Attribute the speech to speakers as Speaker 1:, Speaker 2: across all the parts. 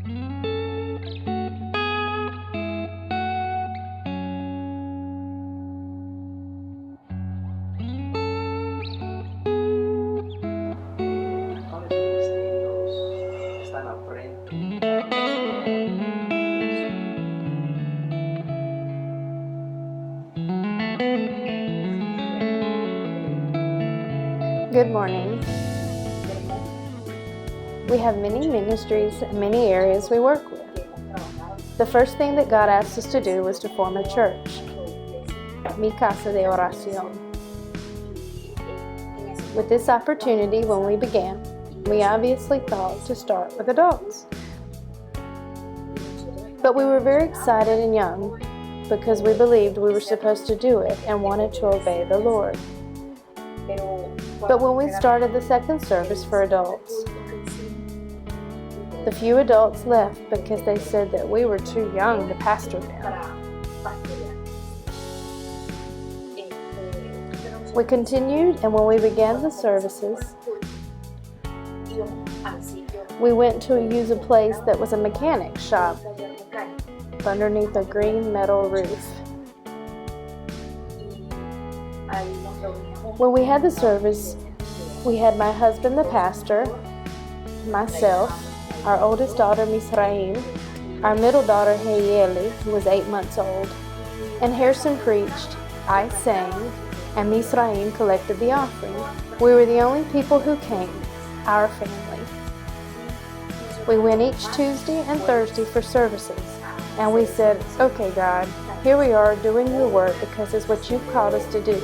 Speaker 1: Good morning. We have many ministries and many areas we work with. The first thing that God asked us to do was to form a church, Mi Casa de Oración. With this opportunity, when we began, we obviously thought to start with adults. But we were very excited and young because we believed we were supposed to do it and wanted to obey the Lord. But when we started the second service for adults, the few adults left because they said that we were too young to pastor them. We continued, and when we began the services, we went to use a place that was a mechanic shop underneath a green metal roof. When we had the service, we had my husband, the pastor, myself, our oldest daughter, Misraim, our middle daughter, Hayeli, who was 8 months old, and Harrison preached, I sang, and Misraim collected the offering. We were the only people who came, our family. We went each Tuesday and Thursday for services, and we said, okay, God, here we are doing your work because it's what you've called us to do.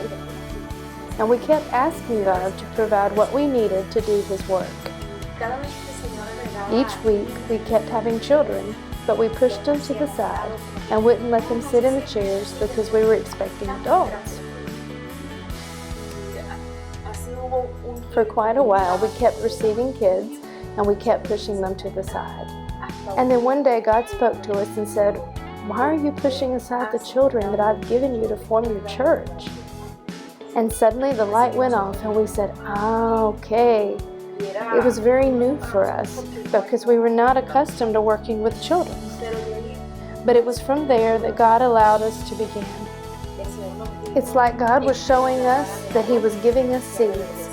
Speaker 1: And we kept asking God to provide what we needed to do His work. Each week, we kept having children, but we pushed them to the side and wouldn't let them sit in the chairs because we were expecting adults. For quite a while, we kept receiving kids, and we kept pushing them to the side. And then one day, God spoke to us and said, why are you pushing aside the children that I've given you to form your church? And suddenly the light went off and we said, okay. It was very new for us because we were not accustomed to working with children. But it was from there that God allowed us to begin. It's like God was showing us that He was giving us seeds.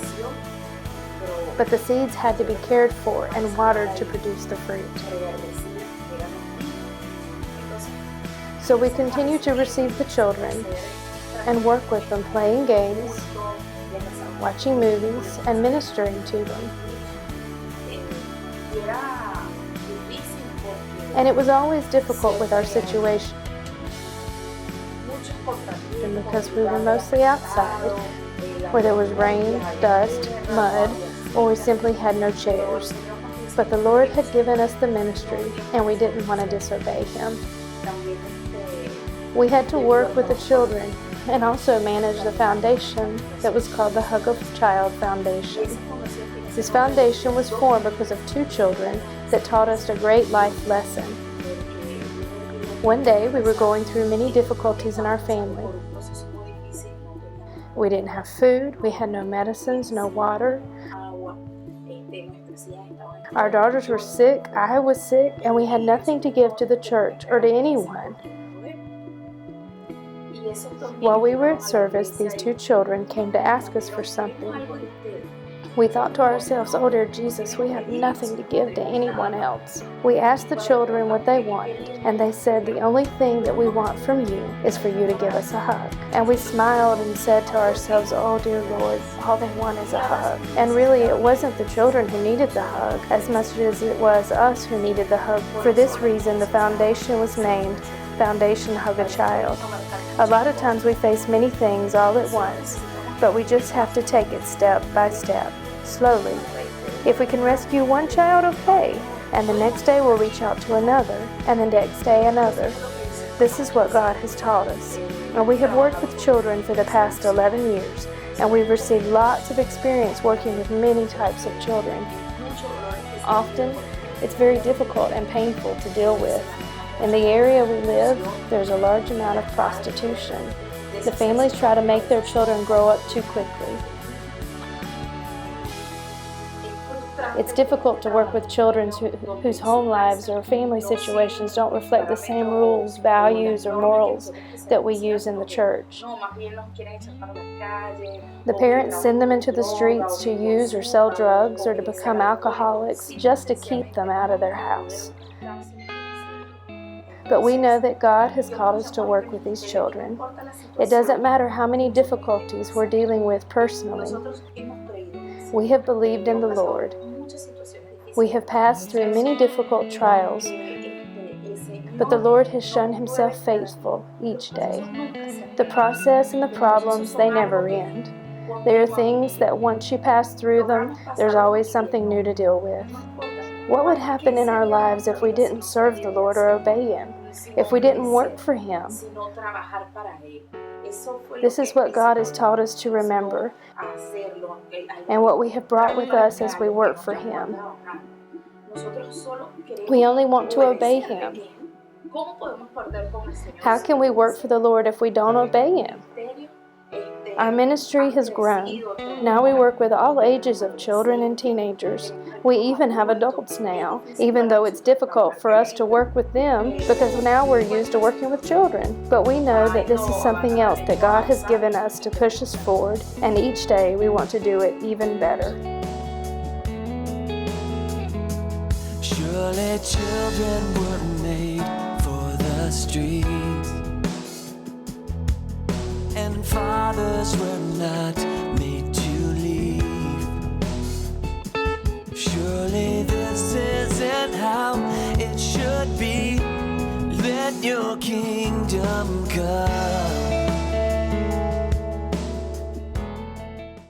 Speaker 1: But the seeds had to be cared for and watered to produce the fruit. So we continued to receive the children and work with them, playing games, watching movies, and ministering to them. And it was always difficult with our situation because we were mostly outside, where there was rain, dust, mud, or we simply had no chairs. But the Lord had given us the ministry, and we didn't want to disobey Him. We had to work with the children and also manage the foundation that was called the Hug of Child Foundation. This foundation was formed because of 2 children that taught us a great life lesson. One day we were going through many difficulties in our family. We didn't have food, we had no medicines, no water. Our daughters were sick, I was sick, and we had nothing to give to the church or to anyone. While we were at service, these 2 children came to ask us for something. We thought to ourselves, oh dear Jesus, we have nothing to give to anyone else. We asked the children what they wanted, and they said, the only thing that we want from you is for you to give us a hug. And we smiled and said to ourselves, oh dear Lord, all they want is a hug. And really, it wasn't the children who needed the hug as much as it was us who needed the hug. For this reason, the foundation was named Foundation Hug a Child. A lot of times we face many things all at once, but we just have to take it step by step, slowly. If we can rescue one child, okay, and the next day we'll reach out to another, and the next day another. This is what God has taught us. And we have worked with children for the past 11 years, and we've received lots of experience working with many types of children. Often, it's very difficult and painful to deal with. In the area we live, there's a large amount of prostitution. The families try to make their children grow up too quickly. It's difficult to work with children whose home lives or family situations don't reflect the same rules, values, or morals that we use in the church. The parents send them into the streets to use or sell drugs or to become alcoholics just to keep them out of their house. But we know that God has called us to work with these children. It doesn't matter how many difficulties we're dealing with personally. We have believed in the Lord. We have passed through many difficult trials, but the Lord has shown Himself faithful each day. The process and the problems, they never end. There are things that once you pass through them, there's always something new to deal with. What would happen in our lives if we didn't serve the Lord or obey Him? If we didn't work for Him? This is what God has taught us to remember, and what we have brought with us as we work for Him. We only want to obey Him. How can we work for the Lord if we don't obey Him? Our ministry has grown. Now we work with all ages of children and teenagers. We even have adults now, even though it's difficult for us to work with them because now we're used to working with children. But we know that this is something else that God has given us to push us forward, and each day we want to do it even better.
Speaker 2: Surely children were made for the streets, and fathers were not made to leave. Surely this isn't how it should be. Let your kingdom come.